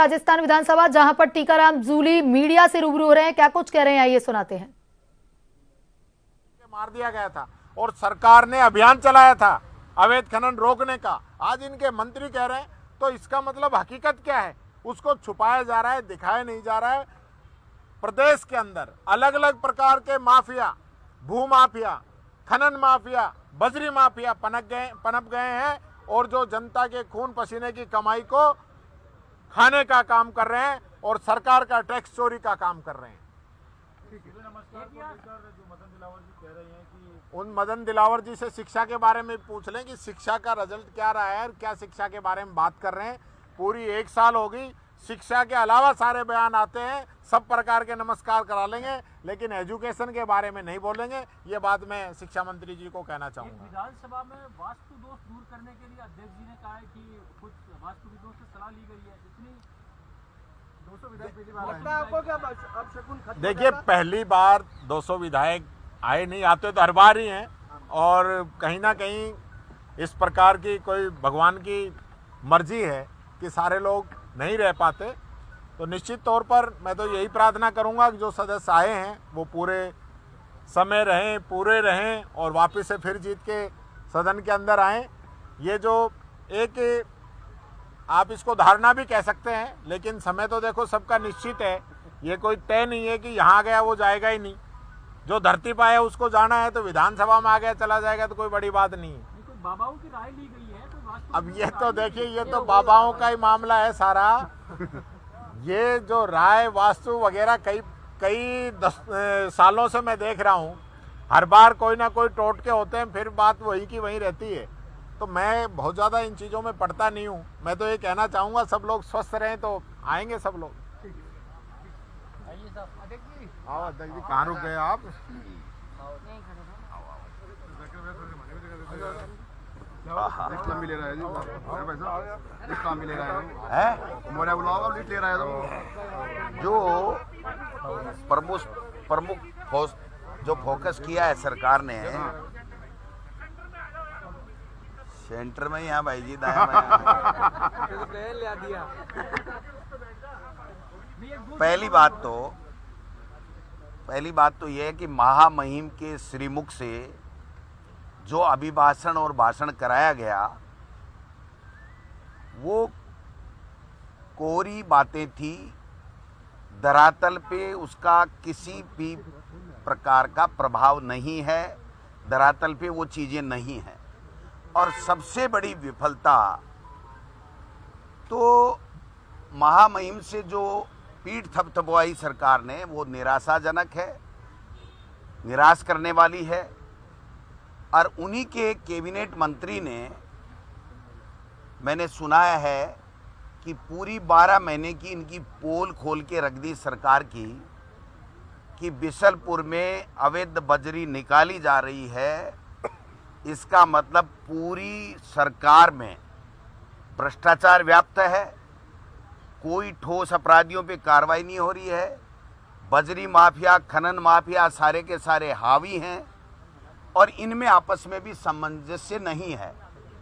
राजस्थान विधानसभा जहां पर टीकाराम जूली मीडिया से रूबरू हो रहे हैं, क्या कुछ कह रहे हैं आइए सुनाते हैं। मार दिया गया था और सरकार ने अभियान चलाया था अवैध खनन रोकने का। आज इनके मंत्री कह रहे हैं तो इसका मतलब हकीकत क्या है? उसको छुपाया जा रहा है, दिखाया नहीं जा रहा है। प्रदेश के अंदर अलग अलग प्रकार के माफिया, भू माफिया, खनन माफिया, बजरी माफिया पनप गए हैं और जो जनता के खून पसीने की कमाई को खाने का काम कर रहे हैं और सरकार का टैक्स चोरी का काम कर रहे हैं। उन मदन दिलावर जी से शिक्षा के बारे में पूछ लें कि शिक्षा का रिजल्ट क्या रहा है और क्या शिक्षा के बारे में बात कर रहे हैं। पूरी 1 साल होगी, शिक्षा के अलावा सारे बयान आते हैं, सब प्रकार के नमस्कार करा लेंगे, लेकिन एजुकेशन के बारे में नहीं बोलेंगे। ये बात मैं शिक्षा मंत्री जी को कहना चाहूँगा। विधानसभा में वास्तु दोष दूर करने के लिए अध्यक्ष जी ने कहा है कि कुछ वास्तुविदों से सलाह ली गई है। इतनी 200 विधायक देखिए, पहली बार 200 विधायक आए नहीं, आते तो हर बार ही हैं और कहीं ना कहीं इस प्रकार की कोई भगवान की मर्जी है कि सारे लोग नहीं रह पाते। तो निश्चित तौर पर मैं तो यही प्रार्थना करूंगा कि जो सदस्य आए हैं वो पूरे समय रहें, पूरे रहें और वापस से फिर जीत के सदन के अंदर आएं। ये जो एक आप इसको धारणा भी कह सकते हैं, लेकिन समय तो देखो सबका निश्चित है। ये कोई तय नहीं है कि यहाँ गया वो जाएगा ही नहीं। जो धरती पाए उसको जाना है, तो विधानसभा में आ गया चला जाएगा तो कोई बड़ी बात नहीं है। बाबाओं की राय ली गई है तो अब ये तो देखिए, ये तो बाबाओं का ही मामला है सारा। ये जो राय वास्तु वगैरह कई सालों से मैं देख रहा हूँ, हर बार कोई ना कोई टोटके होते हैं, फिर बात वही की वही रहती है। तो मैं बहुत ज़्यादा इन चीज़ों में पढ़ता नहीं हूँ। मैं तो ये कहना चाहूँगा सब लोग स्वस्थ रहें तो आएंगे सब लोग। आओ अध्यक्ष जी, कहाँ रुक गए आप? लिस्ट लंबी ले रहा है जी, लिस्ट लंबी ले रहा है, मोरा बुलाओ, लिस्ट ले रहा है। तो जो प्रमुख जो फोकस किया है सरकार ने सेंटर में, यहाँ भाई जी दाया में पहली बात तो यह है कि महामहिम के श्रीमुख से जो अभिभाषण और भाषण कराया गया वो कोरी बातें थी। धरातल पे उसका किसी भी प्रकार का प्रभाव नहीं है, धरातल पे वो चीज़ें नहीं हैं। और सबसे बड़ी विफलता तो महामहिम से जो पीठ थपथपवाई सरकार ने, वो निराशाजनक है, निराश करने वाली है। और उन्हीं के कैबिनेट मंत्री ने, मैंने सुनाया है कि पूरी 12 महीने की इनकी पोल खोल के रख दी सरकार की कि बिशलपुर में अवैध बजरी निकाली जा रही है। इसका मतलब पूरी सरकार में भ्रष्टाचार व्याप्त है, कोई ठोस अपराधियों पे कार्रवाई नहीं हो रही है। बजरी माफिया, खनन माफिया सारे के सारे हावी हैं और इनमें आपस में भी सामंजस्य नहीं है।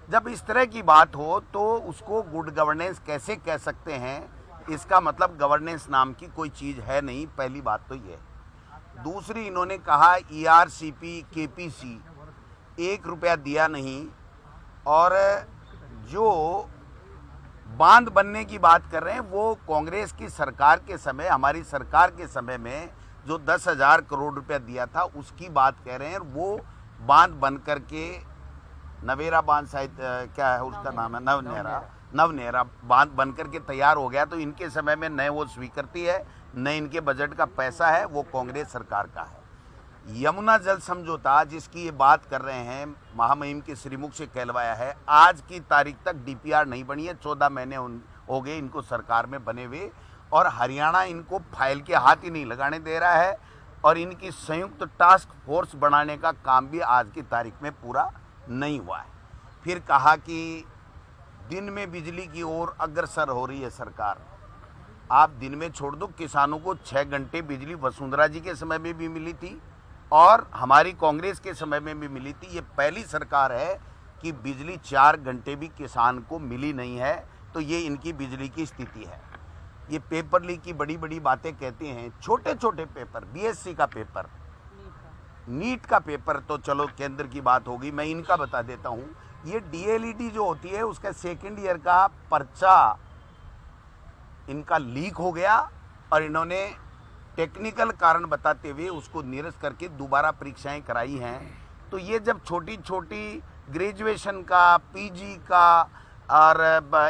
जब इस तरह की बात हो तो उसको गुड गवर्नेंस कैसे कह सकते हैं? इसका मतलब गवर्नेंस नाम की कोई चीज़ है नहीं। पहली बात तो ये। दूसरी, इन्होंने कहा ERCP KPC 1 रुपया दिया नहीं। और जो बांध बनने की बात कर रहे हैं वो कांग्रेस की सरकार के समय, हमारी सरकार के समय में जो 10,000 करोड़ रुपया दिया था उसकी बात कह रहे हैं। वो बांध बन करके नवेरा बांध, शायद क्या है उसका नाम है, नवनेरा बांध बन करके तैयार हो गया। तो इनके समय में न वो स्वीकृति है, न इनके बजट का पैसा है, वो कांग्रेस सरकार का है। यमुना जल समझौता जिसकी ये बात कर रहे हैं, महामहिम के श्रीमुख से कहलवाया है, आज की तारीख तक DPR नहीं बनी है। 14 महीने हो गए इनको सरकार में बने हुए और हरियाणा इनको फाइल के हाथ ही नहीं लगाने दे रहा है। और इनकी संयुक्त टास्क फोर्स बनाने का काम भी आज की तारीख में पूरा नहीं हुआ है। फिर कहा कि दिन में बिजली की ओर अग्रसर हो रही है सरकार। आप दिन में छोड़ दो, किसानों को 6 घंटे बिजली वसुंधरा जी के समय में भी मिली थी और हमारी कांग्रेस के समय में भी मिली थी। ये पहली सरकार है कि बिजली 4 घंटे भी किसान को मिली नहीं है। तो ये इनकी बिजली की स्थिति है। ये पेपर लीक की बड़ी बड़ी बातें कहते हैं। छोटे छोटे पेपर, बीएससी का पेपर, नीट का पेपर तो चलो केंद्र की बात होगी, मैं इनका बता देता हूँ। ये डीएलईडी जो होती है उसका सेकेंड ईयर का पर्चा इनका लीक हो गया और इन्होंने टेक्निकल कारण बताते हुए उसको निरस्त करके दोबारा परीक्षाएं कराई हैं। तो ये जब छोटी छोटी ग्रेजुएशन का, पीजी का और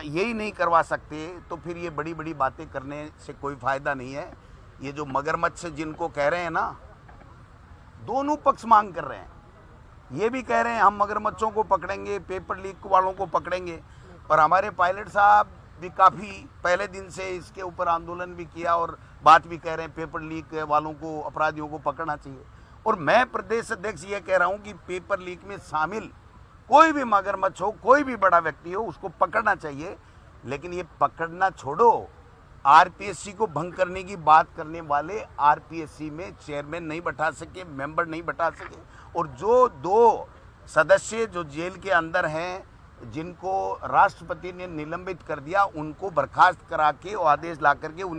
यही नहीं करवा सकते तो फिर ये बड़ी बड़ी बातें करने से कोई फ़ायदा नहीं है। ये जो मगरमच्छ जिनको कह रहे हैं ना, दोनों पक्ष मांग कर रहे हैं। ये भी कह रहे हैं हम मगरमच्छों को पकड़ेंगे, पेपर लीक वालों को पकड़ेंगे, और हमारे पायलट साहब भी काफ़ी पहले दिन से इसके ऊपर आंदोलन भी किया और बात भी कह रहे हैं पेपर लीक वालों को, अपराधियों को पकड़ना चाहिए। और मैं प्रदेश अध्यक्ष ये कह रहा हूँ कि पेपर लीक में शामिल कोई भी मगरमच्छ हो, कोई भी बड़ा व्यक्ति हो, उसको पकड़ना चाहिए। लेकिन ये पकड़ना छोड़ो, आरपीएससी को भंग करने की बात करने वाले आरपीएससी में चेयरमैन नहीं बैठा सके, मेंबर नहीं बैठा सके, और जो 2 सदस्य जो जेल के अंदर हैं जिनको राष्ट्रपति ने निलंबित कर दिया, उनको बर्खास्त करा के आदेश ला करके उन